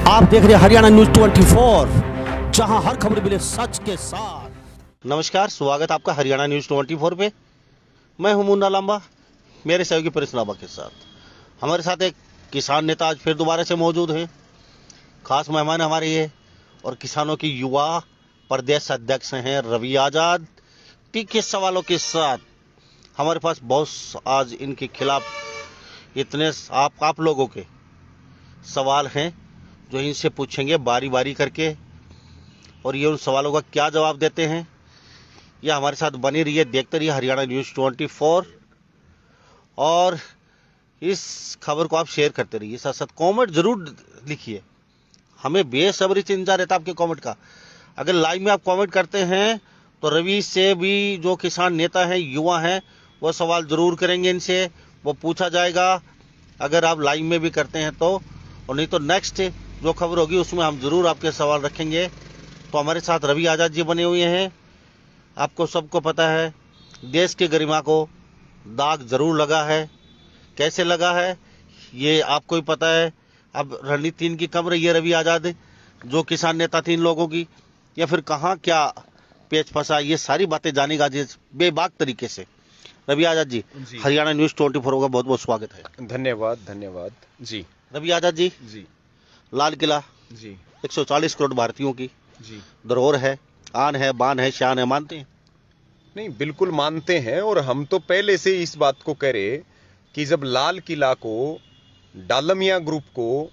आप देख रहे हैं हरियाणा न्यूज 24, जहां हर खबर मिले सच के साथ। नमस्कार, स्वागत आपका हरियाणा न्यूज 24 पे। मैं हूं मुन्ना लांबा, मेरे सहयोगी परेश लांबा के साथ। हमारे साथ एक किसान नेता आज फिर दोबारा से मौजूद हैं। खास मेहमान हमारे ये और किसानों की युवा प्रदेश अध्यक्ष हैं रवि आजाद। तीखे सवालों के साथ हमारे पास बहुत आज इनके खिलाफ इतने आप लोगों के सवाल हैं जो इनसे पूछेंगे बारी बारी करके, और ये उन सवालों का क्या जवाब देते हैं यह हमारे साथ बनी रही है, देखते रहिए हरियाणा न्यूज़ 24। और इस खबर को आप शेयर करते रहिए, साथ साथ कमेंट जरूर लिखिए। हमें बेसब्री से इंतजार रहता है आपके कमेंट का। अगर लाइव में आप कमेंट करते हैं तो रवि से भी जो किसान नेता हैं, युवा हैं, वो सवाल जरूर करेंगे, इनसे वो पूछा जाएगा अगर आप लाइव में भी करते हैं तो। और नहीं तो नेक्स्ट जो खबर होगी उसमें हम जरूर आपके सवाल रखेंगे। तो हमारे साथ रवि आजाद जी बने हुए हैं। आपको सबको पता है देश की गरिमा को दाग जरूर लगा है। कैसे लगा है ये आपको ही पता है। अब रणनीति इनकी कम रही है रवि आजाद जो किसान नेता थे इन लोगों की, या फिर कहाँ क्या पेच फंसा, ये सारी बातें जानेगा जिस बेबाक तरीके से। रवि आजाद जी, हरियाणा न्यूज़ 24 का बहुत बहुत स्वागत है। धन्यवाद जी। रवि आजाद जी, लाल किला जी 140 करोड़ भारतीयों की जी धरोहर है, आन है, बान है, शान है, मानते हैं? नहीं, बिल्कुल मानते हैं। और हम तो पहले से इस बात को कह रहे कि जब लाल किला को डालमिया ग्रुप को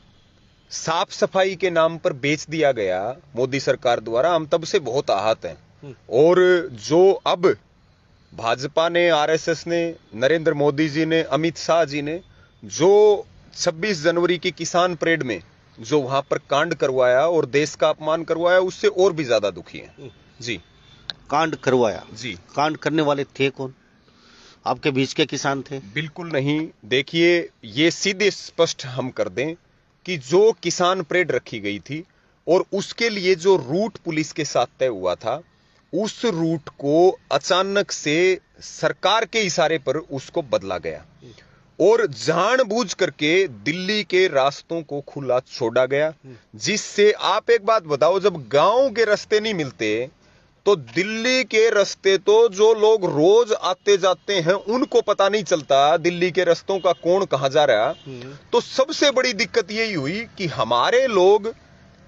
साफ सफाई के नाम पर बेच दिया गया मोदी सरकार द्वारा, हम तब से बहुत आहत हैं। और जो अब भाजपा ने, आरएसएस ने, नरेंद्र मोदी जी ने, अमित शाह जी ने जो 26 जनवरी की किसान परेड में जो वहां पर कांड करवाया और देश का अपमान करवाया, उससे और भी ज्यादा दुखी हैं जी। कांड करवाया जी। कांड करने वाले थे कौन? आपके बीच के किसान थे? बिल्कुल नहीं। देखिए, ये सीधे स्पष्ट हम कर दें कि जो किसान परेड रखी गई थी और उसके लिए जो रूट पुलिस के साथ तय हुआ था, उस रूट को अचानक से सरकार के इशारे पर उसको बदला गया और जानबूझ करके दिल्ली के रास्तों को खुला छोड़ा गया। जिससे आप एक बात बताओ, जब गांव के रास्ते नहीं मिलते तो दिल्ली के रास्ते तो जो लोग रोज आते जाते हैं उनको पता नहीं चलता दिल्ली के रास्तों का कौन कहां जा रहा। तो सबसे बड़ी दिक्कत यही हुई कि हमारे लोग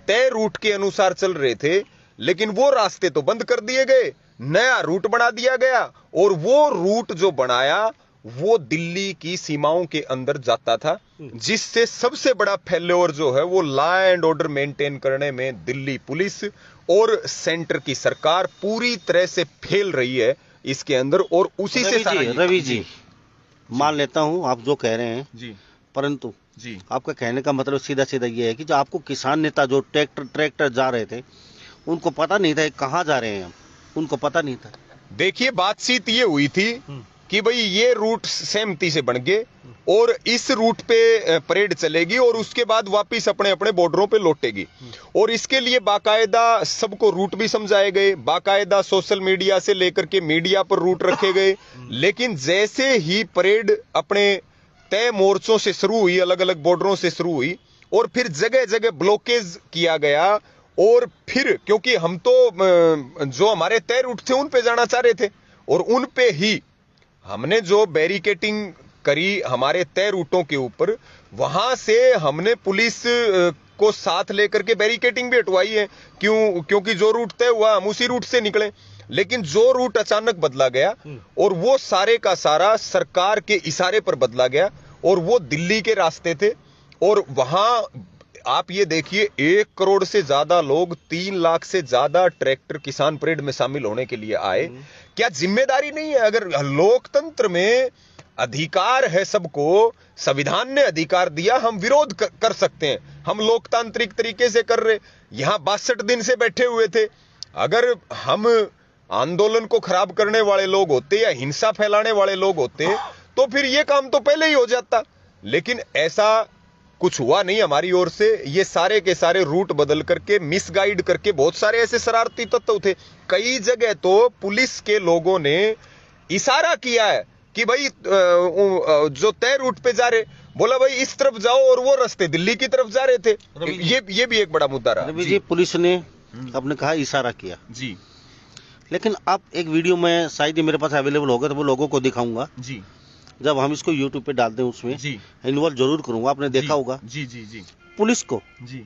तय रूट के अनुसार चल रहे थे, लेकिन वो रास्ते तो बंद कर दिए गए, नया रूट बना दिया गया। और वो रूट जो बनाया वो दिल्ली की सीमाओं के अंदर जाता था, जिससे सबसे बड़ा फेल्योर जो है वो लॉ एंड ऑर्डर मेंटेन करने में दिल्ली पुलिस और सेंटर की सरकार पूरी तरह से फेल रही है इसके अंदर। और उसी से रवि जी, मान लेता हूं आप जो कह रहे हैं जी, परंतु जी, आपका कहने का मतलब सीधा सीधा ये है कि जो आपको किसान नेता जो ट्रैक्टर जा रहे थे उनको पता नहीं था कहां जा रहे हैं हम, उनको पता नहीं था। देखिए, बातचीत ये हुई थी कि भाई ये रूट सहमति से बन गए और इस रूट पे परेड चलेगी और उसके बाद वापस अपने अपने बॉर्डरों पे लौटेगी। और इसके लिए बाकायदा सबको रूट भी समझाए गए, बाकायदा सोशल मीडिया से लेकर के मीडिया पर रूट रखे गए। लेकिन जैसे ही परेड अपने तय मोर्चों से शुरू हुई, अलग अलग बॉर्डरों से शुरू हुई, और फिर जगह जगह ब्लॉकेज किया गया। और फिर क्योंकि हम तो जो हमारे तय रूट थे उन पे जाना चाह रहे थे और उन पे ही हमने जो बैरिकेटिंग करी हमारे तय रूटों के ऊपर, वहां से हमने पुलिस को साथ लेकर के बैरिकेटिंग भी हटवाई है। क्योंकि जो रूट तय हुआ हम उसी रूट से निकले। लेकिन जो रूट अचानक बदला गया और वो सारे का सारा सरकार के इशारे पर बदला गया और वो दिल्ली के रास्ते थे। और वहां आप ये देखिए, 1 करोड़ से ज्यादा लोग, 3 लाख से ज्यादा ट्रैक्टर किसान परेड में शामिल होने के लिए आए। क्या जिम्मेदारी नहीं है? अगर लोकतंत्र में अधिकार है सबको, संविधान ने अधिकार दिया, हम विरोध कर सकते हैं। हम लोकतांत्रिक तरीके से कर रहे। यहां 62 दिन से बैठे हुए थे। अगर हम आंदोलन को खराब करने वाले लोग होते या हिंसा फैलाने वाले लोग होते तो फिर यह काम तो पहले ही हो जाता। लेकिन ऐसा कुछ हुआ नहीं हमारी ओर से। ये सारे के सारे रूट बदल करके, मिसगाइड करके, बहुत सारे ऐसे शरारती तत्व थे। कई जगह तो पुलिस के लोगों ने इशारा किया है कि भाई जो तय रूट पे जा रहे बोला भाई इस तरफ जाओ, और वो रास्ते दिल्ली की तरफ जा रहे थे। ये भी एक बड़ा मुद्दा रहा। रवि जी, पुलिस ने आपने कहा इशारा किया जी, लेकिन आप एक वीडियो में शायद ही मेरे पास अवेलेबल होगा तो वो लोगों को दिखाऊंगा जी, जब हम इसको यूट्यूब पे डालते हैं, उसमें जी, इन्वॉल्व जरूर करूंगा। आपने देखा होगा जी, जी, जी, पुलिस को, जी,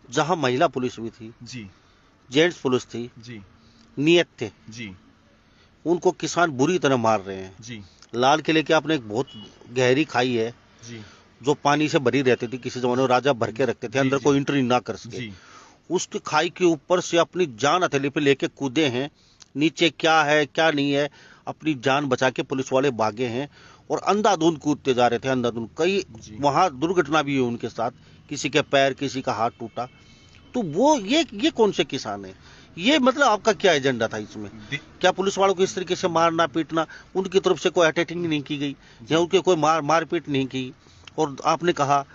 जहां महिला पुलिस भी थी, जी, जेंट्स पुलिस थी, जी, नियत थे, जी, उनको किसान बुरी तरह मार रहे हैं। जी, लाल किले के आपने एक बहुत गहरी खाई है जी, जो पानी से भरी रहती थी, किसी जमाने में राजा भर के रखते थे, अंदर जी, कोई एंट्री ना कर सके। जी, उसकी खाई के ऊपर से अपनी जान हथेली पे लेके कूदे हैं। नीचे क्या है क्या नहीं है, अपनी जान बचा के पुलिस वाले भागे हैं और अंधाधुंध कूदते जा रहे थे, अंधाधुंध। कई जी। वहां दुर्घटना भी हुई उनके साथ, किसी के पैर, किसी का हाथ टूटा। तो वो ये कौन से किसान है? ये मतलब आपका क्या एजेंडा था इसमें? क्या पुलिस वालों को इस तरीके से मारना पीटना, उनकी तरफ से कोई अटैकिंग नहीं की गई या उनके कोई मारपीट नहीं की? और आपने कहा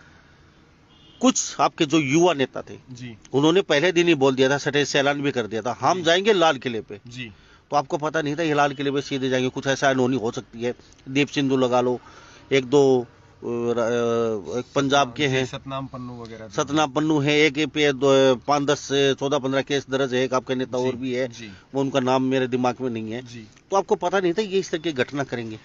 कुछ आपके जो युवा नेता थे जी, उन्होंने पहले दिन ही बोल दिया था, स्टेज से ऐलान भी कर दिया था, हम जाएंगे लाल किले पे। जी, तो आपको पता नहीं था ये लाल किले पे सीधे जाएंगे? कुछ ऐसा अनहोनी हो सकती है, दीप सिंधु लगा लो, एक दो एक पंजाब के हैं सतनाम पन्नू वगैरह, सतनाम पन्नू है, एक पे 5-10 से 14-15 केस दर्ज है, एक आपके नेता और भी है, जी, वो उनका नाम मेरे दिमाग में नहीं है। जी। तो आपको पता नहीं था ये इस तरह की घटना करेंगे?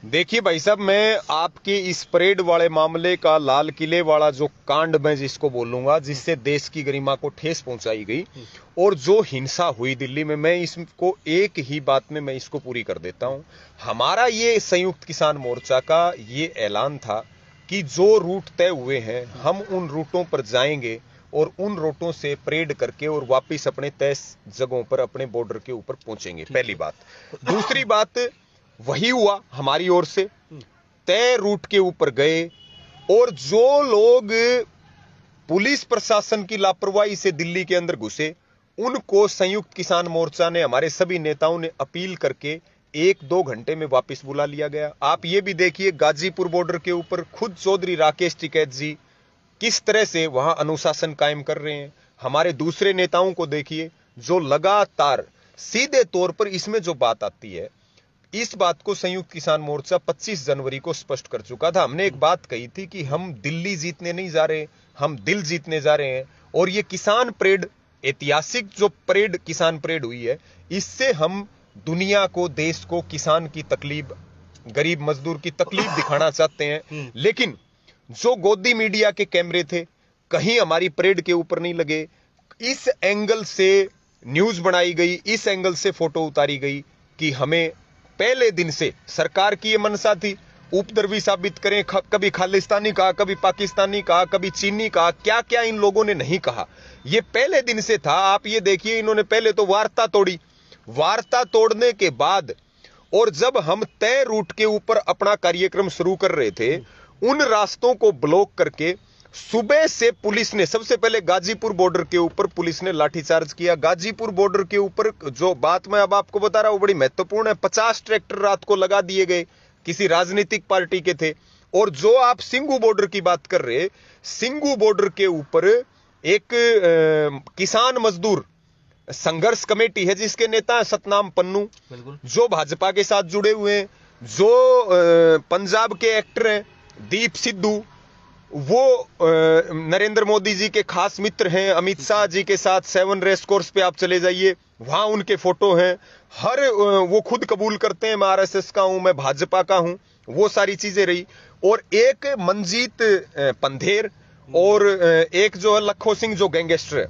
देखिए भाई साहब, मैं आपके इस परेड वाले मामले का, लाल किले वाला जो कांड मैं जिसको बोलूंगा, जिससे देश की गरिमा को ठेस पहुंचाई गई और जो हिंसा हुई दिल्ली में, मैं इसको एक ही बात में मैं इसको पूरी कर देता हूं। हमारा ये संयुक्त किसान मोर्चा का ये ऐलान था कि जो रूट तय हुए हैं हम उन रूटों पर जाएंगे और उन रूटों से परेड करके और वापिस अपने तय जगहों पर, अपने बॉर्डर के ऊपर पहुंचेंगे। पहली बात। दूसरी बात, वही हुआ हमारी ओर से, तय रूट के ऊपर गए और जो लोग पुलिस प्रशासन की लापरवाही से दिल्ली के अंदर घुसे उनको संयुक्त किसान मोर्चा ने, हमारे सभी नेताओं ने अपील करके 1-2 घंटे में वापस बुला लिया गया। आप ये भी देखिए, गाजीपुर बॉर्डर के ऊपर खुद चौधरी राकेश टिकैत जी किस तरह से वहां अनुशासन कायम कर रहे हैं। हमारे दूसरे नेताओं को देखिए जो लगातार, सीधे तौर पर इसमें जो बात आती है, इस बात को संयुक्त किसान मोर्चा 25 जनवरी को स्पष्ट कर चुका था। हमने एक बात कही थी कि हम दिल्ली जीतने नहीं जा रहे, हम दिल जीतने जा रहे हैं। और ये किसान परेड, ऐतिहासिक जो परेड, किसान परेड हुई है, इससे हम दुनिया को, देश को किसान की तकलीफ, गरीब मजदूर की तकलीफ दिखाना चाहते हैं। लेकिन जो गोदी मीडिया के कैमरे थे कहीं हमारी परेड के ऊपर नहीं लगे। इस एंगल से न्यूज बनाई गई, इस एंगल से फोटो उतारी गई कि हमें पहले दिन से सरकार की ये मनसा थी, उपद्रवी साबित करें। कभी खालिस्तानी कहा, कभी पाकिस्तानी कहा, कभी चीनी कहा, क्या क्या इन लोगों ने नहीं कहा, ये पहले दिन से था। आप ये देखिए, इन्होंने पहले तो वार्ता तोड़ी, वार्ता तोड़ने के बाद और जब हम तय रूट के ऊपर अपना कार्यक्रम शुरू कर रहे थे, उन रास्तों को ब्लॉक करके सुबह से पुलिस ने, सबसे पहले गाजीपुर बॉर्डर के ऊपर पुलिस ने लाठीचार्ज किया। गाजीपुर बॉर्डर के ऊपर जो बात मैं अब आपको बता रहा हूं बड़ी महत्वपूर्ण है, 50 ट्रैक्टर रात को लगा दिए गए, किसी राजनीतिक पार्टी के थे। और जो आप सिंगू बॉर्डर की बात कर रहे, सिंगू बॉर्डर के ऊपर एक किसान मजदूर संघर्ष कमेटी है जिसके नेता है सतनाम पन्नू, जो भाजपा के साथ जुड़े हुए हैं, जो पंजाब के एक्टर हैं दीप सिद्धू, वो नरेंद्र मोदी जी के खास मित्र हैं, अमित शाह जी के साथ 7 रेस कोर्स पे आप चले जाइए, वहां उनके फोटो हैं। हर वो खुद कबूल करते हैं मैं आरएसएस का हूं, मैं भाजपा का हूं, वो सारी चीजें रही। और एक मंजीत पंधेर और एक जो है लखो सिंह जो गैंगस्टर है,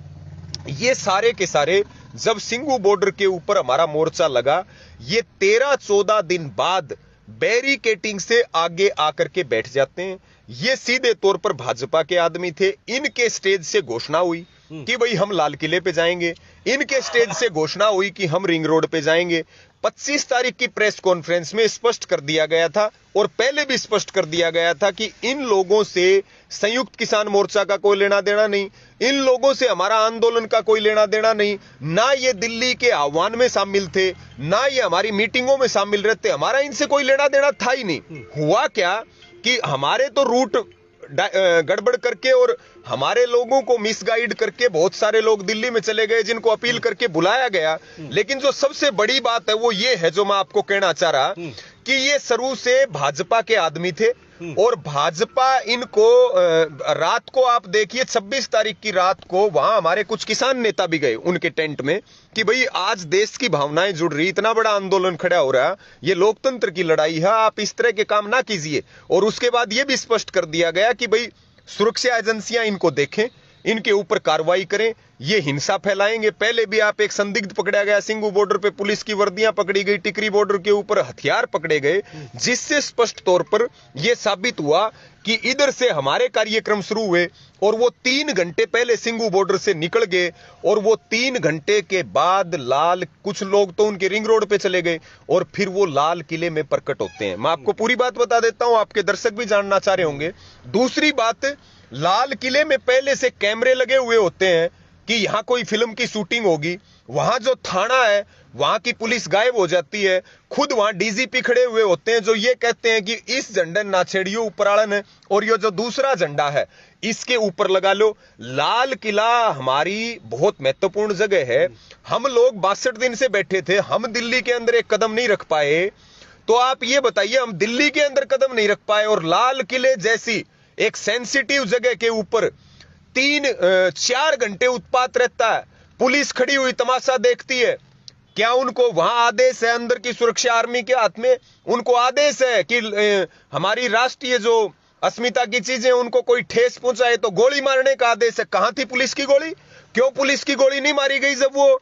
ये सारे के सारे जब सिंगू बॉर्डर के ऊपर हमारा मोर्चा लगा, ये 13-14 दिन बाद बैरिकेटिंग से आगे आकर के बैठ जाते हैं। ये सीधे तौर पर भाजपा के आदमी थे। इनके स्टेज से घोषणा हुई कि भाई हम लाल किले पे जाएंगे, इनके स्टेज से घोषणा हुई कि हम रिंग रोड पे जाएंगे। 25 तारीख की प्रेस कॉन्फ्रेंस में स्पष्ट कर दिया गया था और पहले भी स्पष्ट कर दिया गया था कि इन लोगों से संयुक्त किसान मोर्चा का कोई लेना देना नहीं, इन लोगों से हमारा आंदोलन का कोई लेना देना नहीं, ना ये दिल्ली के आह्वान में शामिल थे, ना ये हमारी मीटिंगों में शामिल रहते, हमारा इनसे कोई लेना देना था ही नहीं। हुआ क्या कि हमारे तो रूट गड़बड़ करके और हमारे लोगों को मिसगाइड करके बहुत सारे लोग दिल्ली में चले गए जिनको अपील करके बुलाया गया। लेकिन जो सबसे बड़ी बात है वो ये है, जो मैं आपको कहना चाह रहा कि ये शुरू से भाजपा के आदमी थे और भाजपा इनको रात को आप देखिए 26 तारीख की रात को वहां हमारे कुछ किसान नेता भी गए उनके टेंट में कि भाई आज देश की भावनाएं जुड़ रही, इतना बड़ा आंदोलन खड़ा हो रहा है, ये लोकतंत्र की लड़ाई है, आप इस तरह के काम ना कीजिए। और उसके बाद ये भी स्पष्ट कर दिया गया कि भाई सुरक्षा एजेंसियां इनको देखें, इनके ऊपर कार्रवाई करें, ये हिंसा फैलाएंगे। पहले भी आप एक संदिग्ध पकड़ा गया, सिंगू बॉर्डर पे पुलिस की वर्दियां पकड़ी गई, टिकरी बॉर्डर के ऊपर हथियार पकड़े गए, जिससे स्पष्ट तौर पर यह साबित हुआ कि इधर से हमारे कार्यक्रम शुरू हुए और वो 3 घंटे पहले सिंगू बॉर्डर से निकल गए और वो 3 घंटे के बाद लाल, कुछ लोग तो उनके रिंग रोड पे चले गए और फिर वो लाल किले में प्रकट होते हैं। मैं आपको पूरी बात बता देता हूं, आपके दर्शक भी जानना चाह रहे होंगे। दूसरी बात, लाल किले में पहले से कैमरे लगे हुए होते हैं कि यहां कोई फिल्म की शूटिंग होगी। वहां जो थाना है वहां की पुलिस गायब हो जाती है, खुद वहां डीजीपी खड़े हुए होते हैं जो ये कहते हैं कि इस झंडे ना छेड़ियो उपराड़न है और ये जो दूसरा झंडा है इसके ऊपर लगा लो। लाल किला हमारी बहुत महत्वपूर्ण जगह है। हम लोग 62 दिन से बैठे थे, हम दिल्ली के अंदर एक कदम नहीं रख पाए। तो आप ये बताइए, हम दिल्ली के अंदर कदम नहीं रख पाए और लाल किले जैसी एक सेंसिटिव जगह के ऊपर 3-4 घंटे उत्पात रहता है, पुलिस खड़ी हुई तमाशा देखती है। क्या उनको वहां आदेश है, अंदर की सुरक्षा आर्मी के हाथ में उनको आदेश है कि हमारी राष्ट्रीय जो अस्मिता की चीजें उनको कोई ठेस पहुंचाए तो गोली मारने का आदेश है? कहां थी पुलिस की गोली? क्यों पुलिस की गोली नहीं मारी गई जब वो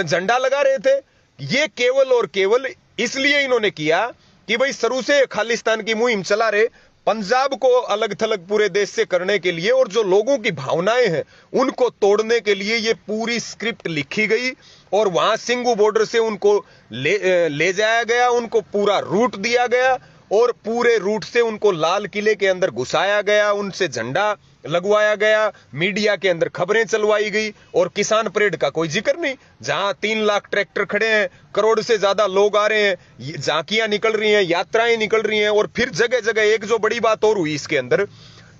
झंडा लगा रहे थे? ये केवल और केवल इसलिए इन्होंने किया कि भाई शुरू से खालिस्तान की मुहिम चला रहे, पंजाब को अलग थलग पूरे देश से करने के लिए और जो लोगों की भावनाएं हैं उनको तोड़ने के लिए ये पूरी स्क्रिप्ट लिखी गई और वहां सिंगू बॉर्डर से उनको ले जाया गया, उनको पूरा रूट दिया गया और पूरे रूट से उनको लाल किले के अंदर घुसाया गया, उनसे झंडा लगवाया गया, मीडिया के अंदर खबरें चलवाई गई और किसान परेड का कोई जिक्र नहीं। जहां 3 लाख ट्रैक्टर खड़े हैं, करोड़ से ज्यादा लोग आ रहे हैं, झांकियां निकल रही हैं, यात्राएं निकल रही हैं और फिर जगह जगह एक जो बड़ी बात और हुई इसके अंदर,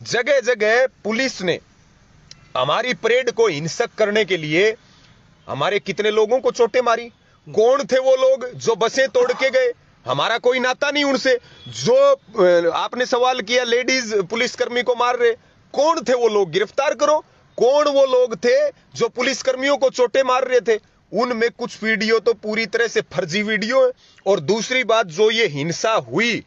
जगह जगह पुलिस ने हमारी परेड को हिंसक करने के लिए हमारे कितने लोगों को चोटें मारी। कौन थे वो लोग जो बसें तोड़ के गए? हमारा कोई नाता नहीं उनसे। जो आपने सवाल किया लेडीज पुलिसकर्मी को मार रहे, कौन थे वो लोग? गिरफ्तार करो। कौन वो लोग थे जो पुलिसकर्मियों को चोटें मार रहे थे? उनमें कुछ वीडियो तो पूरी तरह से फर्जी वीडियो है। और दूसरी बात, जो ये हिंसा हुई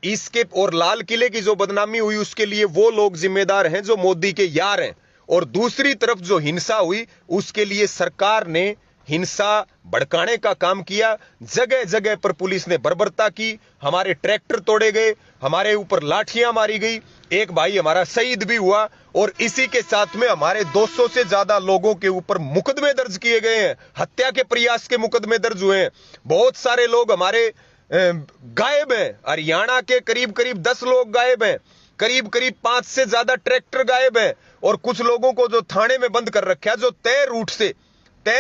इसके और लाल किले की जो बदनामी हुई उसके लिए वो लोग जिम्मेदार हैं जो मोदी के यार हैं। और दूसरी तरफ जो हिंसा हुई उसके लिए सरकार ने हिंसा भड़काने का काम किया। जगह जगह पर पुलिस ने बर्बरता की, हमारे ट्रैक्टर तोड़े गए, हमारे ऊपर लाठियां मारी गई, एक भाई हमारा शहीद भी हुआ और इसी के साथ में हमारे 200 से ज्यादा लोगों के ऊपर मुकदमे दर्ज किए गए हैं, हत्या के प्रयास के मुकदमे दर्ज हुए हैं। बहुत सारे लोग हमारे गायब हैं। हरियाणा के करीब करीब 10 लोग गायब हैं, करीब करीब 5 से ज्यादा ट्रैक्टर गायब हैं और कुछ लोगों को जो थाने में बंद कर रखा है, जो तय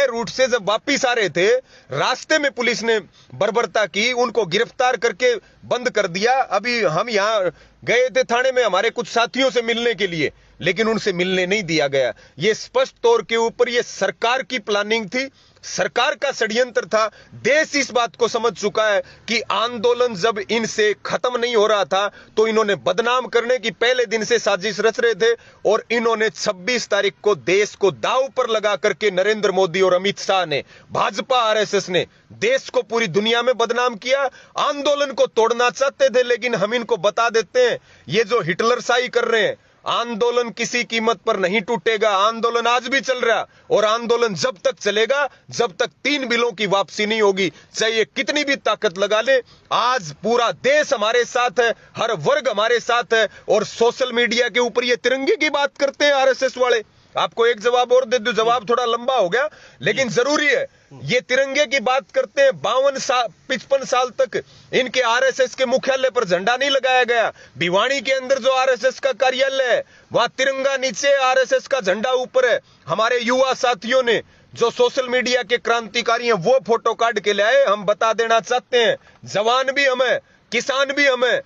रूट से जब वापिस आ रहे थे रास्ते में पुलिस ने बर्बरता की, उनको गिरफ्तार करके बंद कर दिया। अभी हम यहां गए थे थाने में हमारे कुछ साथियों से मिलने के लिए, लेकिन उनसे मिलने नहीं दिया गया। यह स्पष्ट तौर के ऊपर यह सरकार की प्लानिंग थी, सरकार का षड्यंत्र था। देश इस बात को समझ चुका है कि आंदोलन जब इनसे खत्म नहीं हो रहा था तो इन्होंने बदनाम करने की पहले दिन से साजिश रच रहे थे और इन्होंने 26 तारीख को देश को दांव पर लगा करके नरेंद्र मोदी और अमित शाह ने, भाजपा आरएसएस ने देश को पूरी दुनिया में बदनाम किया। आंदोलन को तोड़ना चाहते थे, लेकिन हम इनको बता देते हैं ये जो हिटलर शाही कर रहे हैं, आंदोलन किसी कीमत पर नहीं टूटेगा। आंदोलन आज भी चल रहा और आंदोलन जब तक चलेगा जब तक 3 बिलों की वापसी नहीं होगी, चाहे कितनी भी ताकत लगा ले। आज पूरा देश हमारे साथ है, हर वर्ग हमारे साथ है और सोशल मीडिया के ऊपर ये तिरंगे की बात करते हैं आरएसएस वाले। आपको एक जवाब और दे दूं, जवाब थोड़ा लंबा हो गया लेकिन जरूरी है। ये तिरंगे की बात करते हैं, 55 साल तक इनके आरएसएस के मुख्यालय पर झंडा नहीं लगाया गया। भिवानी के अंदर जो आरएसएस का कार्यालय है वहां तिरंगा नीचे, आरएसएस का झंडा ऊपर है। हमारे युवा साथियों ने जो सोशल मीडिया के क्रांतिकारी हैं वो फोटो काट के लाए। हम बता देना चाहते हैं, जवान भी हमें, किसान भी हमें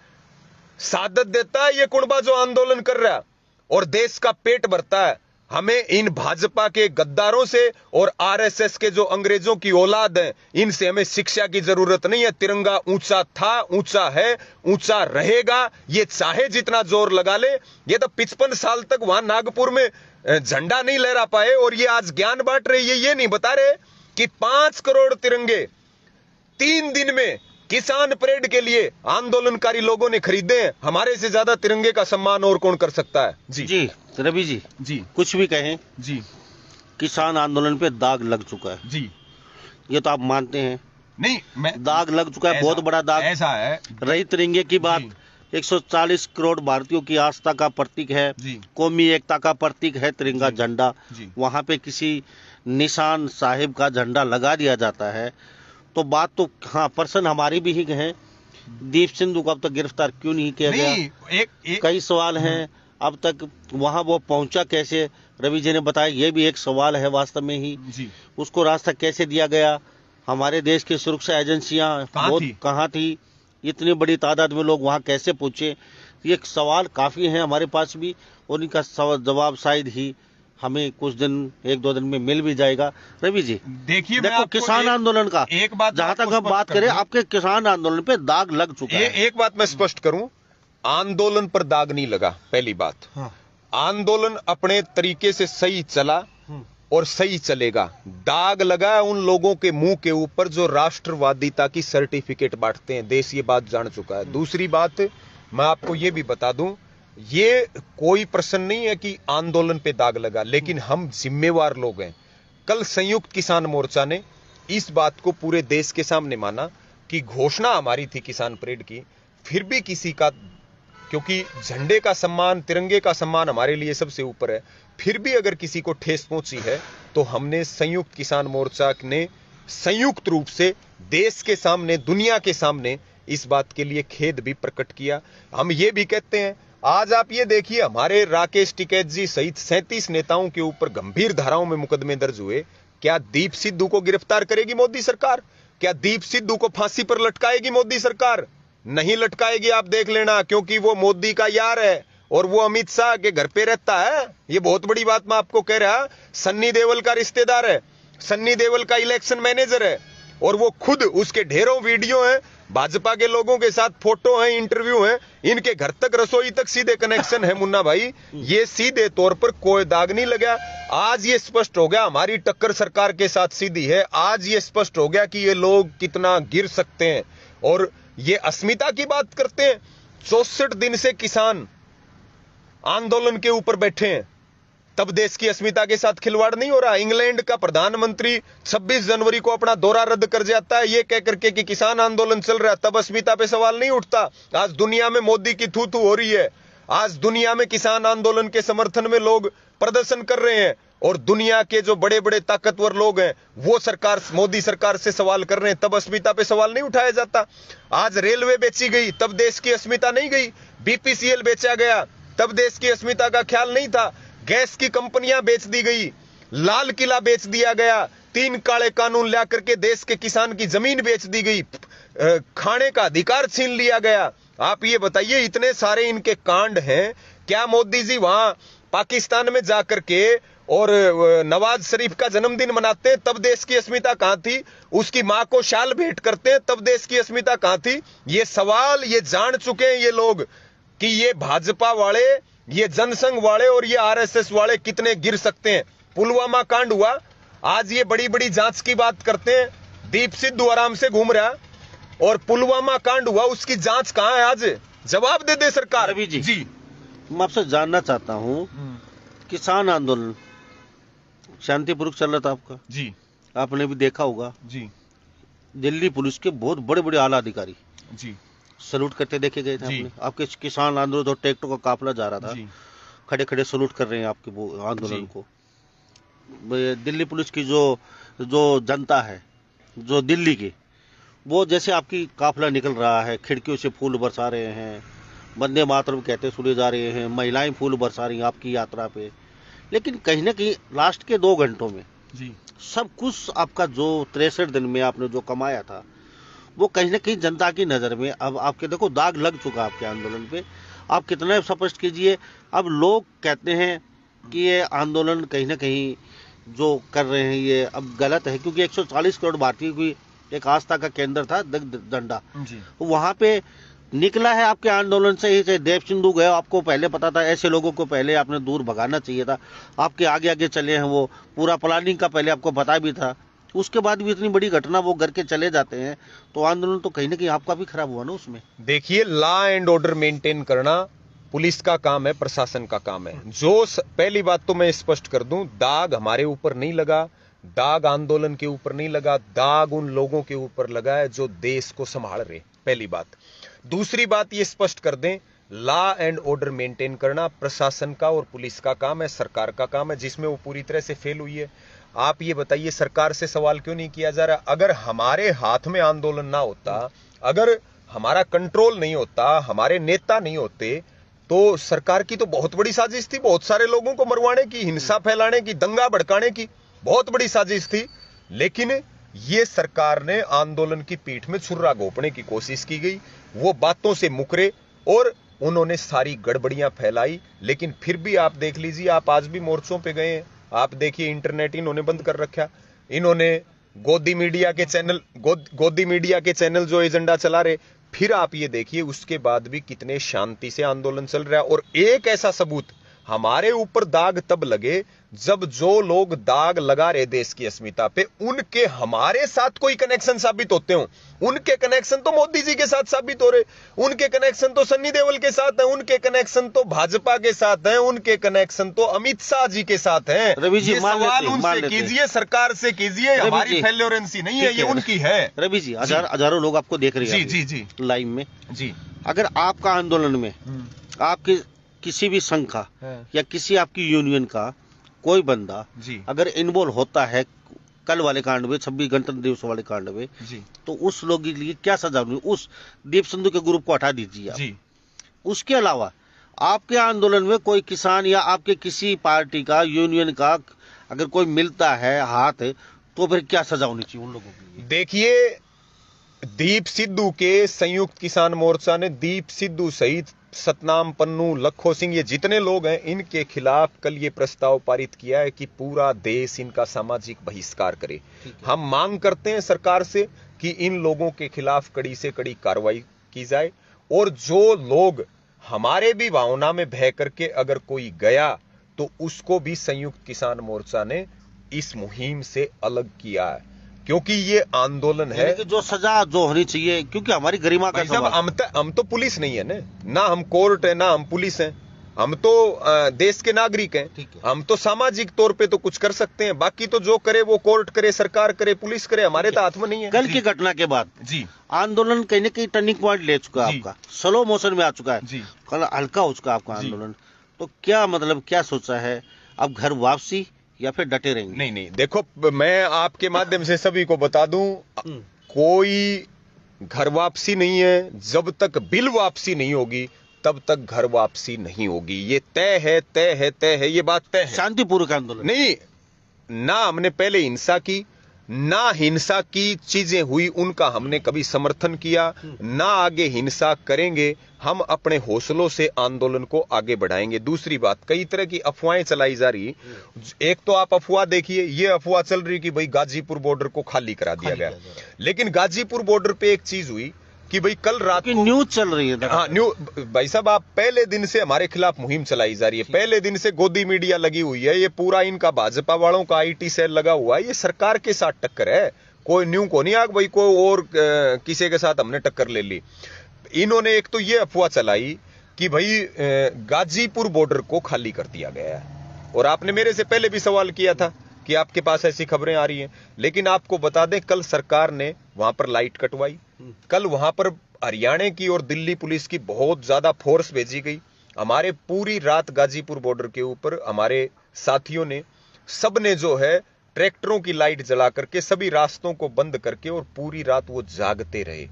सादत देता है ये कुणबा जो आंदोलन कर रहा है और देश का पेट भरता है। हमें इन भाजपा के गद्दारों से और आरएसएस के जो अंग्रेजों की औलाद हैं, इनसे हमें शिक्षा की जरूरत नहीं है। तिरंगा ऊंचा था, ऊंचा है, ऊंचा रहेगा। ये चाहे जितना जोर लगा ले, ये तो 55 साल तक वहां नागपुर में झंडा नहीं लहरा पाए, और ये आज ज्ञान बांट रहे, ये नहीं बता रहे कि 5 करोड़ तिरंगे 3 दिन में किसान परेड के लिए आंदोलनकारी लोगों ने खरीदे हैं। हमारे से ज्यादा तिरंगे का सम्मान और कौन कर सकता है? जी रवि जी, कुछ भी कहें जी, किसान आंदोलन पे दाग लग चुका है जी, ये तो आप मानते हैं? नहीं, मैं दाग लग चुका है, बहुत बड़ा दाग ऐसा है। रही तिरंगे की बात 140 करोड़ भारतीयों की आस्था का प्रतीक है, कौमी एकता का प्रतीक है तिरंगा झंडा। वहां पे किसी निशान साहिब का झंडा लगा दिया जाता है तो बात तो हाँ पर्सन हमारी भी ही है। दीप सिंधु को अब तक गिरफ्तार क्यों नहीं किया गया? कई सवाल हैं, अब तक वहां वो पहुंचा कैसे? रवि जी ने बताया, ये भी एक सवाल है वास्तव में ही जी। उसको रास्ता कैसे दिया गया? हमारे देश की सुरक्षा एजेंसियां कहाँ थी? इतनी बड़ी तादाद में लोग वहां कैसे पहुंचे? ये सवाल काफी हैं हमारे पास भी, और इनका जवाब शायद ही हमें कुछ दिन 1-2 दिन में मिल भी जाएगा। रवि जी देखिए, देखो किसान आंदोलन का एक बात जहां तक हम बात करें, आपके किसान आंदोलन पे दाग लग चुका है। एक बात मैं स्पष्ट करूं, आंदोलन पर दाग नहीं लगा। पहली बात, आंदोलन अपने तरीके से सही चला और सही चलेगा। दाग लगा है उन लोगों के मुंह के ऊपर जो राष्ट्रवादिता की सर्टिफिकेट बांटते हैं। देश ये बात जान चुका है। दूसरी बात मैं आपको ये भी बता दूं, ये कोई प्रश्न नहीं है कि आंदोलन पे दाग लगा, लेकिन हम जिम्मेवार लोग हैं। कल संयुक्त किसान मोर्चा ने इस बात को पूरे देश के सामने माना कि घोषणा हमारी थी किसान परेड की, फिर भी किसी का, क्योंकि झंडे का सम्मान, तिरंगे का सम्मान हमारे लिए सबसे ऊपर है, फिर भी अगर किसी को ठेस पहुंची है तो हमने संयुक्त किसान मोर्चा ने संयुक्त रूप से देश के सामने, दुनिया के सामने इस बात के लिए खेद भी प्रकट किया। हम ये भी कहते हैं, आज आप ये देखिए, हमारे राकेश टिकैत जी सहित 37 नेताओं के ऊपर गंभीर धाराओं में मुकदमे दर्ज हुए। क्या दीप सिद्धू को गिरफ्तार करेगी मोदी सरकार? क्या दीप सिद्धू को फांसी पर लटकाएगी मोदी सरकार? नहीं लटकाएगी, आप देख लेना, क्योंकि वो मोदी का यार है और वो अमित शाह के घर पे रहता है। ये बहुत बड़ी बात मैं आपको कह रहा, सन्नी देओल का रिश्तेदार है, सन्नी देओल का इलेक्शन मैनेजर है, और वो खुद, उसके ढेरों वीडियो हैं, भाजपा के लोगों के साथ फोटो हैं, इंटरव्यू हैं, इनके घर तक, रसोई तक सीधे कनेक्शन है। मुन्ना भाई, ये सीधे तौर पर कोई दाग नहीं लगा। आज ये स्पष्ट हो गया, हमारी टक्कर सरकार के साथ सीधी है। आज ये स्पष्ट हो गया कि ये लोग कितना गिर सकते हैं, और ये अस्मिता की बात करते हैं। 64 दिन से किसान आंदोलन के ऊपर बैठे हैं, तब देश की अस्मिता के साथ खिलवाड़ नहीं हो रहा। इंग्लैंड का प्रधानमंत्री 26 जनवरी को अपना दौरा रद्द कर जाता है ये कह करके कि किसान आंदोलन चल रहा है, तब अस्मिता पे सवाल नहीं उठता। आज दुनिया में मोदी की थू थू हो रही है, आज दुनिया में किसान आंदोलन के समर्थन में लोग प्रदर्शन कर रहे हैं, और दुनिया के जो बड़े बड़े ताकतवर लोग हैं वो सरकार, मोदी सरकार से सवाल कर रहे हैं, तब अस्मिता पे सवाल नहीं उठाया जाता। आज रेलवे बेची गई, तब देश की अस्मिता नहीं गई। बीपीसीएल बेचा गया, तब देश की अस्मिता का ख्याल नहीं था। गैस की कंपनियां बेच दी गई, लाल किला बेच दिया गया, 3 काले कानून ला करके देश के किसान की जमीन बेच दी गई, खाने का अधिकार छीन लिया गया। आप ये बताइए, इतने सारे इनके कांड हैं, क्या मोदी जी वहां पाकिस्तान में जाकर के और नवाज शरीफ का जन्मदिन मनाते हैं, तब देश की अस्मिता कहां थी? उसकी मां को शाल भेंट करते हैं, तब देश की अस्मिता कहां थी? ये सवाल ये जान चुके हैं ये लोग कि ये भाजपा वाले, ये जनसंघ वाले और ये आरएसएस वाले कितने गिर सकते हैं। पुलवामा कांड हुआ, आज ये बड़ी बड़ी जांच की बात करते हैं, दीप सिद्धू आराम से घूम रहा, और पुलवामा कांड हुआ, उसकी जांच कहां है? आज जवाब दे दे सरकार। रवि जी, मैं आपसे जानना चाहता हूं, किसान आंदोलन शांतिपूर्वक चल रहा था आपका जी, आपने भी देखा होगा जी, दिल्ली पुलिस के बहुत बड़े बड़े आला अधिकारी जी सलूट करते देखे गए थे आपने। आपके किसान आंदोलन, तो ट्रैक्टर का काफिला जा रहा था, खड़े खड़े सलूट कर रहे हैं आपके वो आंदोलन को। दिल्ली पुलिस की जो जनता है, जो दिल्ली की, वो जैसे आपकी काफिला निकल रहा है, खिड़कियों से फूल बरसा रहे हैं, वंदे मातरम कहते सुने जा रहे हैं, महिलाएं फूल बरसा रही हैं आपकी यात्रा पे, लेकिन कहीं ना कहीं लास्ट के 2 घंटों में जी सब कुछ आपका जो 63 दिन में आपने जो कमाया था, वो कहीं ना कहीं जनता की नज़र में अब आपके देखो दाग लग चुका आपके आंदोलन पे। आप कितना स्पष्ट कीजिए। अब लोग कहते हैं कि ये आंदोलन कहीं ना कहीं जो कर रहे हैं ये अब गलत है, क्योंकि 140 करोड़ भारतीय की एक आस्था का केंद्र था दंडा, वहां पे निकला है आपके आंदोलन से ही। देव सिंधु गए, आपको पहले पता था, ऐसे लोगों को पहले आपने दूर भगाना चाहिए था। आपके आगे आगे चले हैं, वो पूरा प्लानिंग का पहले आपको पता भी था। उसके बाद भी इतनी बड़ी घटना वो करके चले जाते हैं, तो आंदोलन तो कहीं ना कहीं आपका भी खराब हुआ ना उसमें। देखिए, लॉ एंड ऑर्डर मेंटेन करना पुलिस का काम है, प्रशासन का काम है। पहली बात तो मैं स्पष्ट कर दूं, दाग हमारे ऊपर नहीं लगा, दाग आंदोलन के ऊपर नहीं लगा, दाग उन लोगों के ऊपर लगा है जो देश को संभाल रहे, पहली बात। दूसरी बात ये स्पष्ट कर दें, लॉ एंड ऑर्डर मेंटेन करना प्रशासन का और पुलिस का काम है, सरकार का काम है, जिसमें वो पूरी तरह से फेल हुई है। आप ये बताइए, सरकार से सवाल क्यों नहीं किया जा रहा? अगर हमारे हाथ में आंदोलन ना होता, अगर हमारा कंट्रोल नहीं होता, हमारे नेता नहीं होते, तो सरकार की तो बहुत बड़ी साजिश थी, बहुत सारे लोगों को मरवाने की, हिंसा फैलाने की, दंगा भड़काने की बहुत बड़ी साजिश थी। लेकिन ये सरकार ने आंदोलन की पीठ में छुर्रा घोंपने की कोशिश की गई, वो बातों से मुकरे और उन्होंने सारी गड़बड़ियां फैलाई। लेकिन फिर भी आप देख लीजिए, आप आज भी मोर्चों पे गए हैं, आप देखिए इंटरनेट इन्होंने बंद कर रखा, इन्होंने गोदी मीडिया के चैनल जो एजेंडा चला रहे। फिर आप ये देखिए, उसके बाद भी कितने शांति से आंदोलन चल रहा है। और एक ऐसा सबूत, हमारे ऊपर दाग तब लगे जब जो लोग दाग लगा रहे देश की अस्मिता पे, उनके हमारे साथ कोई कनेक्शन साबित होते हो। उनके कनेक्शन तो मोदी जी के साथ साबित हो रहे, उनके कनेक्शन तो सन्नी देओल के साथ है, उनके कनेक्शन तो भाजपा के साथ है, उनके कनेक्शन तो अमित शाह जी के साथ है। रवि जी, ये सवाल उनसे कीजिए, सरकार से कीजिए, हमारी फेल्योरेंसी नहीं है, ये उनकी है। रवि जी, हजारों लोग आपको देख रहे हैं जी लाइव में जी। अगर आपका आंदोलन में आपके किसी भी संघ का या किसी आपकी यूनियन का कोई बंदा अगर इन्वॉल्व होता है कल वाले कांड में, 26 गणतंत्र दिवस वाले कांड में, तो उस लोग के लिए क्या सजा होगी? उस दीप सिंधु के ग्रुप को हटा दीजिए आप। उसके अलावा आपके आंदोलन में कोई किसान या आपके किसी पार्टी का, यूनियन का अगर कोई मिलता है हाथ, तो फिर क्या सजा होनी चाहिए उन लोगों के लिए? देखिए, दीप सिद्धू के संयुक्त किसान मोर्चा ने दीप सिद्धू सहित सतनाम पन्नू, लखो सिंह, ये जितने लोग हैं, इनके खिलाफ कल ये प्रस्ताव पारित किया है कि पूरा देश इनका सामाजिक बहिष्कार करे। हम मांग करते हैं सरकार से कि इन लोगों के खिलाफ कड़ी से कड़ी कार्रवाई की जाए, और जो लोग हमारे भी भावना में बह करके अगर कोई गया, तो उसको भी संयुक्त किसान मोर्चा ने इस मुहिम से अलग किया है, क्योंकि ये आंदोलन है कि जो सजा जो होनी चाहिए, क्योंकि हमारी गरिमा का सवाल। हम तो पुलिस नहीं है ना हम कोर्ट है, ना हम पुलिस हैं, हम तो देश के नागरिक हैं। हम तो सामाजिक तौर पे तो कुछ कर सकते हैं, बाकी तो जो करे वो कोर्ट करे, सरकार करे, पुलिस करे, हमारे तो हाथ में नहीं है। कल की घटना के बाद जी आंदोलन कहीं ना कहीं टर्निंग पॉइंट ले चुका है, आपका स्लो मोशन में आ चुका है, कल हल्का हो चुका है आपका आंदोलन। तो क्या मतलब, क्या सोचा है, अब घर वापसी या फिर डटे रहेंगे? नहीं, देखो, मैं आपके माध्यम से सभी को बता दूं, कोई घर वापसी नहीं है। जब तक बिल वापसी नहीं होगी तब तक घर वापसी नहीं होगी। ये तय है, ये बात तय है। शांतिपूर्वक आंदोलन नहीं, ना हमने पहले हिंसा की, ना हिंसा की चीजें हुई उनका हमने कभी समर्थन किया, ना आगे हिंसा करेंगे। हम अपने हौसलों से आंदोलन को आगे बढ़ाएंगे। दूसरी बात, कई तरह की अफवाहें चलाई जा रही। एक तो आप अफवाह देखिए, ये अफवाह चल रही कि भाई गाजीपुर बॉर्डर को खाली करा दिया गया, लेकिन गाजीपुर बॉर्डर पे एक चीज हुई कि भाई कल रात को न्यूज चल रही है। हाँ, भाई साहब, आप पहले दिन से हमारे खिलाफ मुहिम चलाई जा रही है, पहले दिन से गोदी मीडिया लगी हुई है, ये पूरा इनका भाजपा वालों का आईटी सेल लगा हुआ है, ये सरकार के साथ टक्कर है, कोई न्यू को नहीं आग भाई कोई और किसी के साथ हमने टक्कर ले ली। इन्होंने एक तो ये अफवाह चलाई कि भाई गाजीपुर बॉर्डर को खाली कर दिया गया है, और आपने मेरे से पहले भी सवाल किया था कि आपके पास ऐसी खबरें आ रही हैं, लेकिन आपको बता दें कल सरकार ने वहां पर लाइट कटवाई, कल वहां पर हरियाणा की और दिल्ली पुलिस की बहुत ज्यादा फोर्स भेजी गई। हमारे पूरी रात गाजीपुर बॉर्डर के ऊपर हमारे साथियों ने, सबने जो है ट्रैक्टरों की लाइट जला करके सभी रास्तों को बंद करके और पूरी रात वो जागते रहे।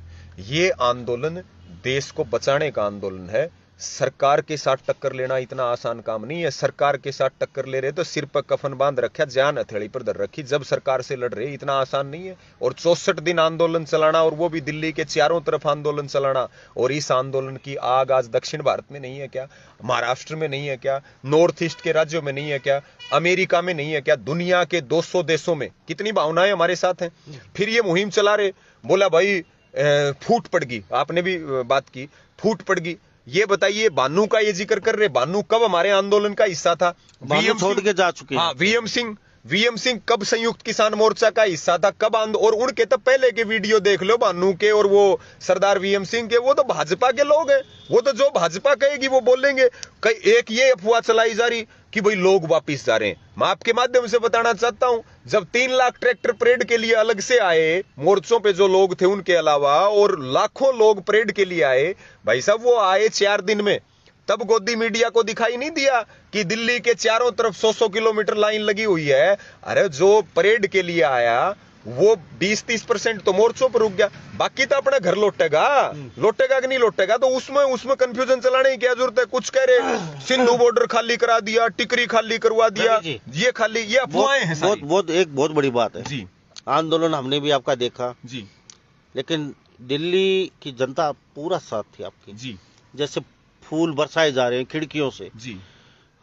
ये आंदोलन देश को बचाने का आंदोलन है, सरकार के साथ टक्कर लेना इतना आसान काम नहीं है। सरकार के साथ टक्कर ले रहे तो सिर पर कफन बांध रखा, जान हथेली पर धर रखी, जब सरकार से लड़ रहे इतना आसान नहीं है। और 64 दिन आंदोलन चलाना, और वो भी दिल्ली के चारों तरफ आंदोलन चलाना। और इस आंदोलन की आग आज दक्षिण भारत में नहीं है क्या? महाराष्ट्र में नहीं है क्या? नॉर्थ ईस्ट के राज्यों में नहीं है क्या? अमेरिका में नहीं है क्या? दुनिया के 200 देशों में कितनी भावनाएं हमारे साथ हैं। फिर ये मुहिम चला रहे, बोला भाई फूट पड़गी, आपने भी बात की, फूट पड़गी। ये बताइए, बानू का ये जिक्र कर रहे, बानू कब हमारे आंदोलन का हिस्सा था? बानू छोड़ के जा चुके हैं। हाँ, वीएम सिंह कब संयुक्त किसान मोर्चा का हिस्सा था, कब और उनके तो पहले के वीडियो देख लो बानू के और वो सरदार वीएम सिंह के, वो तो भाजपा के लोग हैं। वो तो जो भाजपा कहेगी वो बोलेंगे। कई एक ये अफवाह चलाई जा रही कि भाई लोग वापिस जा रहे हैं। मैं आपके माध्यम से बताना चाहता हूं, जब 3 लाख ट्रैक्टर परेड के लिए अलग से आए, मोर्चों पे जो लोग थे उनके अलावा, और लाखों लोग परेड के लिए आए, भाई साहब वो आए 4 दिन में। तब गोदी मीडिया को दिखाई नहीं दिया कि दिल्ली के चारों तरफ 100 किलोमीटर लाइन लगी हुई है। अरे जो परेड के लिए आया वो 20-30% तो मोर्चों पर रुक गया, बाकी तो अपना घर लौटेगा कि नहीं लौटेगा। तो उसमें कंफ्यूजन चलाने की क्या जरूरत है? कुछ कह रहे सिंधु बॉर्डर खाली करा दिया, टिकरी खाली करवा दिया, ये खाली, ये अफवाहें हैं सारी। एक बहुत बड़ी बात है जी। आंदोलन हमने भी आपका देखा जी, लेकिन दिल्ली की जनता पूरा साथ थी आपकी जी। जैसे फूल बरसाए जा रहे हैं खिड़कियों से जी,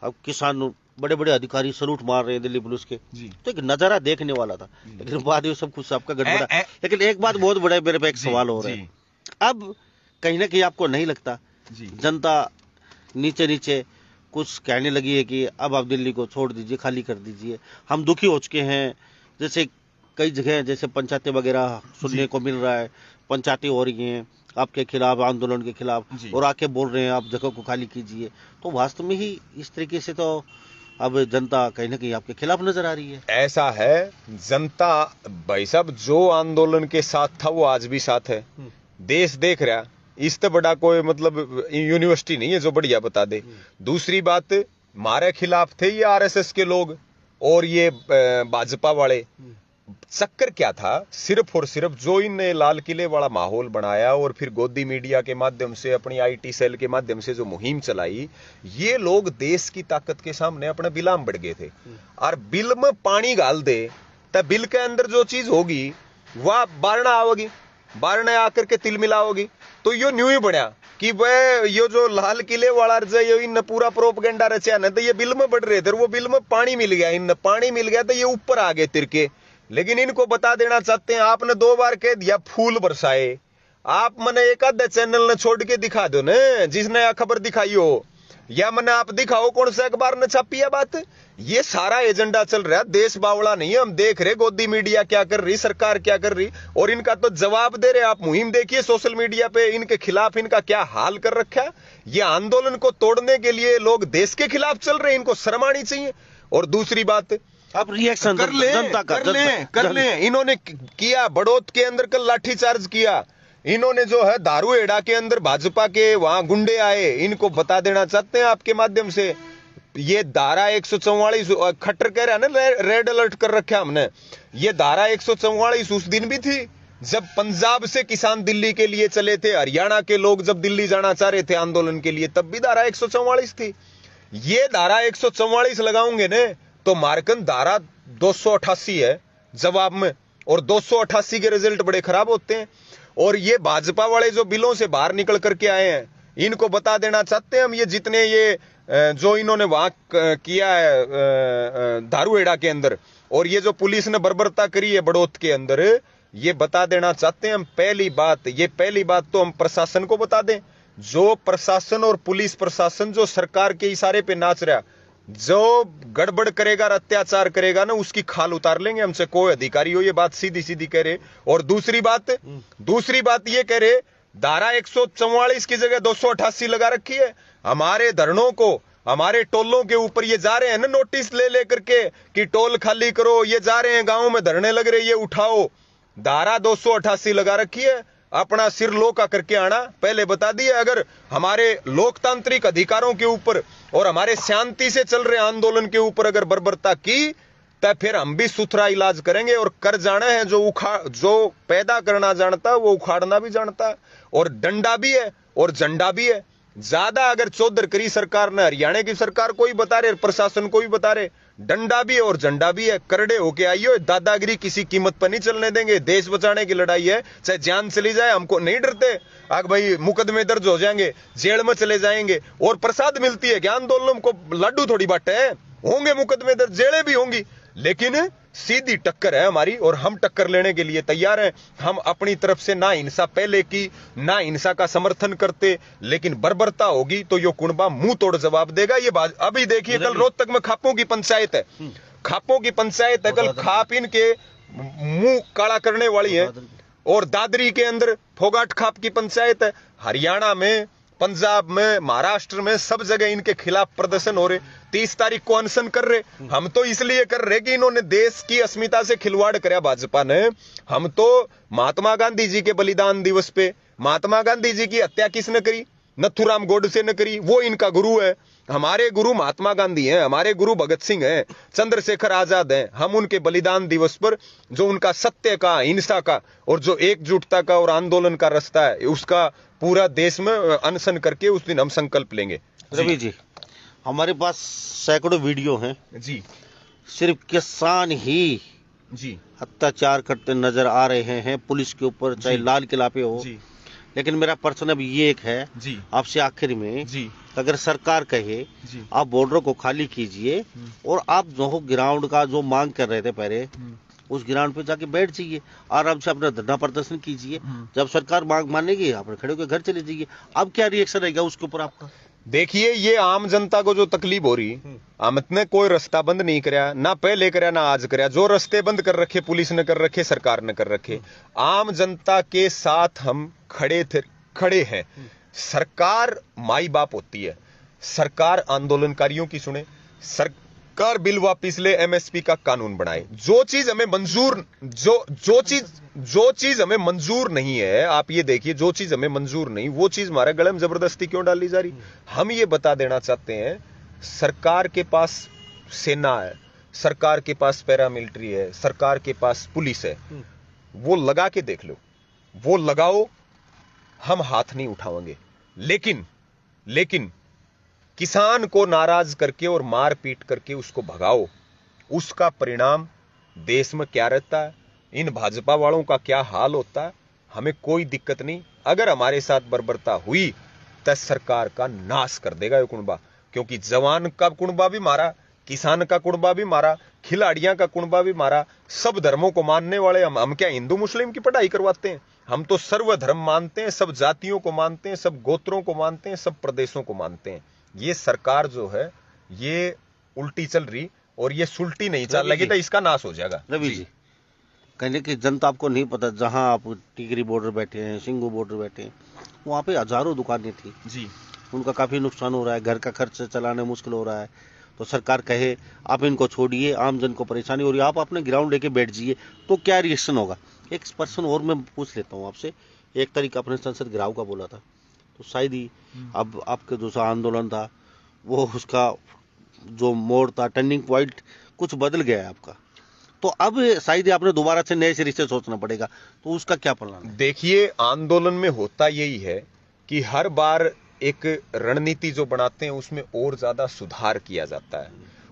अब किसान बड़े बड़े अधिकारी सलूट मार रहे हैं दिल्ली पुलिस के जी। तो एक नजारा देखने वाला था, लेकिन बाद में सब कुछ आपका गड़बड़ा। लेकिन एक बात बहुत बड़ा मेरे पे एक सवाल हो रहा है, अब कहीं ना कहीं आपको नहीं लगता जी। जनता नीचे नीचे कुछ कहने लगी है कि अब आप दिल्ली को छोड़ दीजिए, खाली कर दीजिए, हम दुखी हो चुके हैं? जैसे कई जगह जैसे पंचायतें वगैरह सुनने को मिल रहा है, पंचायतें हो रही हैं आपके खिलाफ, आंदोलन के खिलाफ, और आके बोल रहे हैं आप जगह को खाली कीजिए। तो वास्तव में ही इस तरीके से तो अब जनता कहीं ना कहीं आपके खिलाफ नजर आ रही है। ऐसा है, जनता भाई साहब जो आंदोलन के साथ था वो आज भी साथ है। देश देख रहा, इससे बड़ा कोई मतलब यूनिवर्सिटी नहीं है जो बढ़िया बता दे। दूसरी बात, हमारे खिलाफ थे ये आरएसएस के लोग और ये भाजपा वाले। चक्कर क्या था? सिर्फ और सिर्फ जो इनने लाल किले वाला माहौल बनाया और फिर गोदी मीडिया के माध्यम से, अपनी आईटी सेल के माध्यम से जो मुहिम चलाई, ये लोग देश की ताकत के सामने अपने बिलाम बढ़ गए थे। और बिल में पानी डाल दे तो बिल के अंदर जो चीज होगी वह बारना आओगी, बारने आकर के तिल मिलाओगी। तो यो न्यू ही बढ़िया कि वह यो जो लाल किले वाला जो इन पूरा प्रोपगेंडा रचा न, तो ये बिल में बढ़ रहे थे, वो बिल में पानी मिल गया, इन पानी मिल गया तो ये ऊपर आ गए तिरके। लेकिन इनको बता देना चाहते हैं, आपने 2 बार कह दिया फूल बरसाए, आप मने एक आधा चैनल ने छोड़ के दिखा दो न जिसने यह खबर दिखाई हो, या मने आप दिखाओ कौन सा अखबार ने छापी है बात। ये सारा एजेंडा चल रहा है, देश बावड़ा नहीं है। हम देख रहे गोदी मीडिया क्या कर रही, सरकार क्या कर रही, और इनका तो जवाब दे रहे। आप मुहिम देखिए सोशल मीडिया पे, इनके खिलाफ इनका क्या हाल कर रखा है। ये आंदोलन को तोड़ने के लिए लोग देश के खिलाफ चल रहे हैं, इनको शर्म आनी चाहिए। और दूसरी बात, आप रिएक्शन कर ले। इन्होंने किया बड़ौत के अंदर कल लाठीचार्ज किया, इन्होंने जो है दारूहेड़ा के अंदर भाजपा के वहां गुंडे आए। इनको बता देना चाहते हैं आपके माध्यम से, ये धारा 144 खट्टर कह रहा है ना, रेड अलर्ट कर रखा हमने। ये धारा 144 उस दिन भी थी जब पंजाब से किसान दिल्ली के लिए चले थे, हरियाणा के लोग जब दिल्ली जाना चाह रहे थे आंदोलन के लिए, तब भी धारा 144 थी। ये धारा 144 लगाओगे ने तो मार्कन धारा 288 है जवाब में, और 288 के रिजल्ट बड़े खराब होते हैं। और ये भाजपा वाले जो बिलों से बाहर निकल करके आए हैं, इनको बता देना चाहते हैं हम, ये जितने ये जो इन्होंने वहां किया है दारूहेड़ा के अंदर, और ये जो पुलिस ने बर्बरता करी है बड़ौत के अंदर, ये बता देना चाहते हैं हम। पहली बात तो हम प्रशासन को बता दें, जो प्रशासन और पुलिस प्रशासन जो सरकार के इशारे पे नाच रहा, जो गड़बड़ करेगा, अत्याचार करेगा ना, उसकी खाल उतार लेंगे हमसे कोई अधिकारी हो। ये बात सीधी सीधी कह रहे। और दूसरी बात ये कह रहे, धारा 144 की जगह 288 लगा रखी है। हमारे धरनों को, हमारे टोलों के ऊपर ये जा रहे हैं ना नोटिस ले करके कि टोल खाली करो, ये जा रहे हैं गांव में धरने लग रहे, ये उठाओ। धारा 288 लगा रखी है, अपना सिर लोका करके आना। पहले बता दिए, अगर हमारे लोकतांत्रिक अधिकारों के ऊपर और हमारे शांति से चल रहे आंदोलन के ऊपर अगर बर्बरता की, तब फिर हम भी सुथरा इलाज करेंगे। और कर जाना है, जो पैदा करना जानता है वो उखाड़ना भी जानता है, और डंडा भी है और झंडा भी है। ज्यादा अगर चौधर करी सरकार ने, हरियाणा की सरकार को ही बता रहे, प्रशासन को ही बता रहे, डंडा भी है और झंडा भी है, करड़े होके आइयो, दादागिरी किसी कीमत पर नहीं चलने देंगे। देश बचाने की लड़ाई है, चाहे जान चली जाए, हमको नहीं डरते। आग भाई मुकदमे दर्ज हो जाएंगे, जेल में चले जाएंगे, और प्रसाद मिलती है कि आंदोलन को लड्डू थोड़ी बांटे है, होंगे मुकदमे दर्ज, जेलें भी होंगी, लेकिन सीधी टक्कर है हमारी और हम टक्कर लेने के लिए तैयार हैं। हम अपनी तरफ से ना हिंसा पहले की, ना हिंसा का समर्थन करते, लेकिन बर्बरता होगी तो यो कुणबा मुंह तोड़ जवाब देगा। ये अभी देखिए, कल रोहतक में खापों की पंचायत है, खापों की पंचायत है, कल खाप इनके मुंह काला करने वाली है। और दादरी के अंदर फोगाट खाप की पंचायत है। हरियाणा में, पंजाब में, महाराष्ट्र में सब जगह इनके खिलाफ प्रदर्शन हो रहे। 30 तारीख को अनशन कर रहे। हम तो इसलिए कर रहे कि इन्होंने देश की अस्मिता से खिलवाड़ कराया भाजपा ने। हम तो महात्मा गांधी जी के बलिदान दिवस पे, महात्मा गांधी जी की हत्या किसने करी? नथुराम गोडसे ने करी, वो इनका गुरु है। हमारे गुरु महात्मा गांधी हैं, हमारे गुरु भगत सिंह हैं, चंद्रशेखर आजाद हैं। हम उनके बलिदान दिवस पर जो उनका सत्य का, अहिंसा का और जो एकजुटता का और आंदोलन का रास्ता है, उसका पूरा देश में अनशन करके उस दिन हम संकल्प लेंगे। रवि जी, हमारे पास सैकड़ों वीडियो हैं जी, सिर्फ किसान ही जी, अत्याचार करते नजर आ रहे हैं पुलिस के ऊपर, चाहे लाल किला पे हो। जी, लेकिन मेरा प्रश्न अब ये एक है जी, आपसे आखिर में, जी, अगर सरकार कहे जी, आप बॉर्डर को खाली कीजिए और आप जो ग्राउंड का जो मांग कर रहे थे पहले, उस ग्राउंड पे जाके बैठ जाइए, आराम से अपना धरना प्रदर्शन कीजिए। जब सरकार मांग मानेगी आप खड़े होकर घर चले जाइए। अब क्या रिएक्शन रहेगा उसके ऊपर आपका? देखिए, ये आम जनता को जो तकलीफ हो रही, हमत ने कोई रास्ता बंद नहीं कराया, ना पहले कराया ना आज कराया। जो रास्ते बंद कर रखे पुलिस ने कर रखे, सरकार ने कर रखे। आम जनता के साथ हम खड़े हैं। सरकार माई बाप होती है, सरकार आंदोलनकारियों की सुने, सरकार बिल वापिस ले, एमएसपी का कानून बनाए। जो चीज हमें मंजूर, जो चीज हमें मंजूर नहीं है, आप ये देखिए, जो चीज हमें मंजूर नहीं, वो चीज हमारे गले में जबरदस्ती क्यों डाली जा रही? हम ये बता देना चाहते हैं, सरकार के पास सेना है, सरकार के पास पैरामिलिट्री है, सरकार के पास पुलिस है। वो लगा के देख लो, वो लगाओ, हम हाथ नहीं उठाएंगे। लेकिन किसान को नाराज करके और मार पीट करके उसको भगाओ, उसका परिणाम देश में क्या रहता है, इन भाजपा वालों का क्या हाल होता है, हमें कोई दिक्कत नहीं। अगर हमारे साथ बर्बरता हुई तो सरकार का नाश कर देगा ये कुणबा। क्योंकि जवान का कुणबा भी मारा, किसान का कुणबा भी मारा, खिलाड़ियां का कुणबा भी मारा। सब धर्मों को मानने वाले हम क्या हिंदू मुस्लिम की पढ़ाई करवाते हैं? हम तो सर्वधर्म मानते हैं, सब जातियों को मानते हैं, सब गोत्रों को मानते हैं, सब प्रदेशों को मानते हैं। ये सरकार जो है ये उल्टी चल रही, और ये सुलटी नहीं चल लगी तो इसका नाश हो जाएगा। रवि जी, कहने की जनता आपको नहीं पता, जहां आप टिकरी बॉर्डर बैठे हैं, सिंगू बॉर्डर बैठे हैं, वहां पे हजारों दुकानें थी जी, उनका काफी नुकसान हो रहा है, घर का खर्च चलाना मुश्किल हो रहा है। तो सरकार कहे आप इनको छोड़िए, आम जन को परेशानी हो रही है, आप अपने ग्राउंड लेके बैठ जाइए, तो क्या रिएक्शन होगा? एक पर्सन और मैं पूछ लेता हूँ आपसे। एक तरीका अपने संसद घिराव का बोला था, तो शायद ही अब आपके दूसरा आंदोलन था, वो उसका जो मोड़ था, टर्निंग पॉइंट कुछ बदल गया है आपका, तो अब शायद आपने दोबारा से नए सिरे से सोचना पड़ेगा, तो उसका क्या प्लान है? देखिए, आंदोलन में होता यही है कि हर बार एक रणनीति जो बनाते हैं उसमें और ज्यादा सुधार किया जाता है,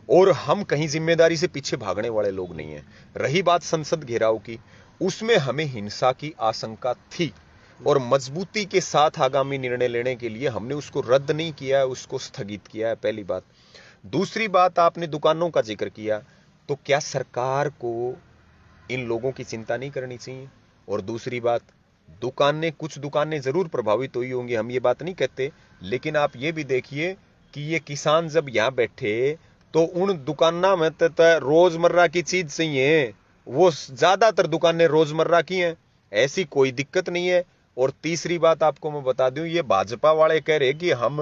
और हम कहीं जिम्मेदारी से पीछे भागने वाले लोग नहीं हैं। रही बात संसद घेराव की, उसमें हमें हिंसा की आशंका थी, और मजबूती के साथ आगामी निर्णय लेने के लिए हमने उसको रद्द नहीं किया है, उसको स्थगित किया है, पहली बात। दूसरी बात, आपने दुकानों का जिक्र किया, तो क्या सरकार को इन लोगों की चिंता नहीं करनी चाहिए? और दूसरी बात, कुछ दुकानें जरूर प्रभावित हुई होंगी, हम ये बात नहीं कहते, लेकिन आप ये भी देखिए कि ये किसान जब यहां बैठे तो उन दुकानों में तो रोजमर्रा की चीज चाहिए, वो ज्यादातर दुकानें रोजमर्रा की हैं, ऐसी कोई दिक्कत नहीं है। और तीसरी बात आपको मैं बता दूं, ये भाजपा वाले कह रहे कि हम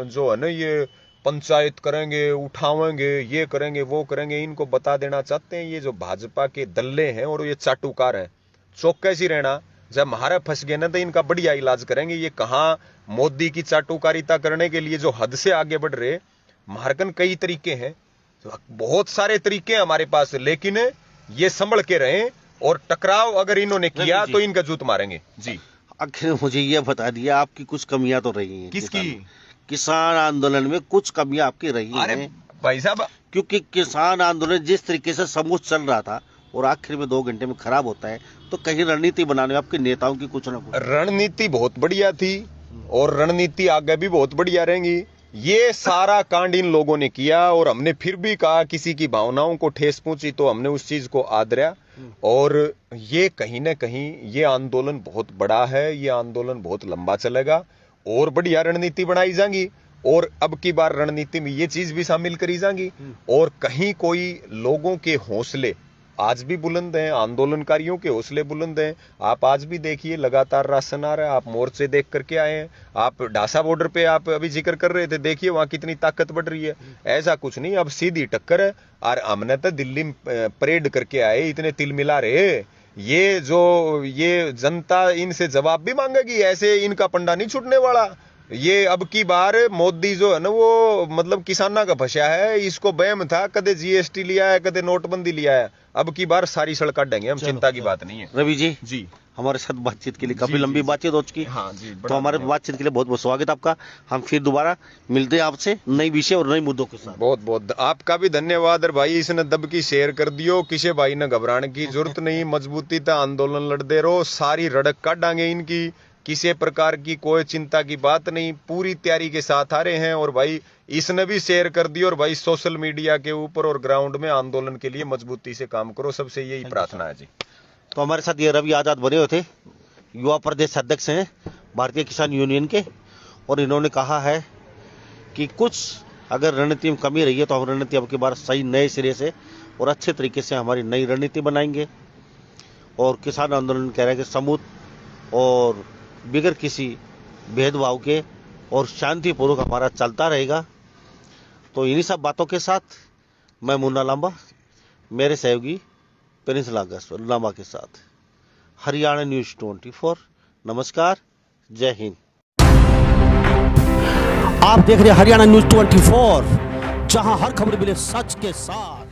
जो है ना ये पंचायत करेंगे, उठावेंगे, ये करेंगे, वो करेंगे। इनको बता देना चाहते हैं, ये जो भाजपा के दल्ले हैं और ये चाटुकार हैं, चौकसी रहना। जब महारा फंस गए ना तो इनका बढ़िया इलाज करेंगे। ये कहां मोदी की चाटुकारिता करने के लिए जो हद से आगे बढ़ रहे, मार्गन कई तरीके हैं, बहुत सारे तरीके हैं हमारे पास, लेकिन ये संभल के रहें, और टकराव अगर इन्होंने किया तो इनका जूत मारेंगे। जी, आखिर मुझे ये बता दिया, आपकी कुछ कमियां तो रही हैं। किसकी? किसान आंदोलन में कुछ कमियां आपकी रही अरे हैं, भाई साहब, क्योंकि किसान आंदोलन जिस तरीके से समूह चल रहा था और आखिर में 2 घंटे में खराब होता है, तो कहीं रणनीति बनाने में आपके नेताओं की कुछ ना कुछ। रणनीति बहुत बढ़िया थी और रणनीति आगे भी बहुत बढ़िया रहेंगी। ये सारा कांड इन लोगों ने किया और हमने फिर भी कहा किसी की भावनाओं को ठेस पहुंची तो हमने उस चीज को आदरा। और ये कहीं ना कहीं ये आंदोलन बहुत बड़ा है, ये आंदोलन बहुत लंबा चलेगा और बढ़िया रणनीति बनाई जाएगी। और अब की बार रणनीति में ये चीज भी शामिल करी जाएगी। और कहीं कोई लोगों के हौसले आज भी बुलंद हैं, आंदोलनकारियों के हौसले बुलंद हैं। आप आज भी देखिए लगातार राशन आ रहा है, आप मोर्चे देख करके आए हैं, आप ढासा बॉर्डर पे आप अभी जिक्र कर रहे थे, देखिए वहां कितनी ताकत बढ़ रही है। ऐसा कुछ नहीं, अब सीधी टक्कर है। और हमने तो दिल्ली में परेड करके आए, इतने तिल मिला रहे, ये जनता इनसे जवाब भी मांगेगी, ऐसे इनका पंडा नहीं छूटने वाला। ये अब की बार मोदी जो है ना वो मतलब किसाना का फंसा है, इसको बहम था कदे जीएसटी लिया है कदे नोटबंदी लिया है, अब की बार सारी सड़क काटेंगे हम, चिंता की बात नहीं है। रवि जी जी हमारे साथ बातचीत के लिए काफी जी, लंबी जी, बातचीत हो चुकी। हाँ जी, तो हमारे बातचीत के लिए बहुत बहुत स्वागत आपका। हम फिर दोबारा मिलते हैं आपसे नई विषय और नए मुद्दों के साथ। बहुत बहुत आपका भी धन्यवाद। और भाई इसने दब की शेयर कर दियो, किसी भाई ने घबराने की जरूरत नहीं, मजबूती था आंदोलन लड़ते रहो, सारी रड़क काट डांगे इनकी, किसी प्रकार की कोई चिंता की बात नहीं, पूरी तैयारी के साथ आ रहे हैं। और भाई इसने भी शेयर कर दी। और भाई सोशल मीडिया के ऊपर और ग्राउंड में आंदोलन के लिए मजबूती से काम करो, सबसे यही प्रार्थना है जी। तो हमारे साथ ये रवि आजाद बने हुए थे, युवा प्रदेश अध्यक्ष हैं भारतीय किसान यूनियन के, और इन्होंने कहा है कि कुछ अगर रणनीति में कमी रही है तो हम रणनीति अब की बार सही नए सिरे से और अच्छे तरीके से हमारी नई रणनीति बनाएंगे। और किसान आंदोलन कह रहे हैं कि समूह और बिगैर किसी भेदभाव के और शांतिपूर्वक हमारा चलता रहेगा। तो इन्हीं सब बातों के साथ मैं मुन्ना लांबा, मेरे सहयोगी प्रिंस लांबा के साथ हरियाणा न्यूज़ 24। नमस्कार, जय हिंद। आप देख रहे हैं हरियाणा न्यूज़ 24, जहां हर खबर मिले सच के साथ।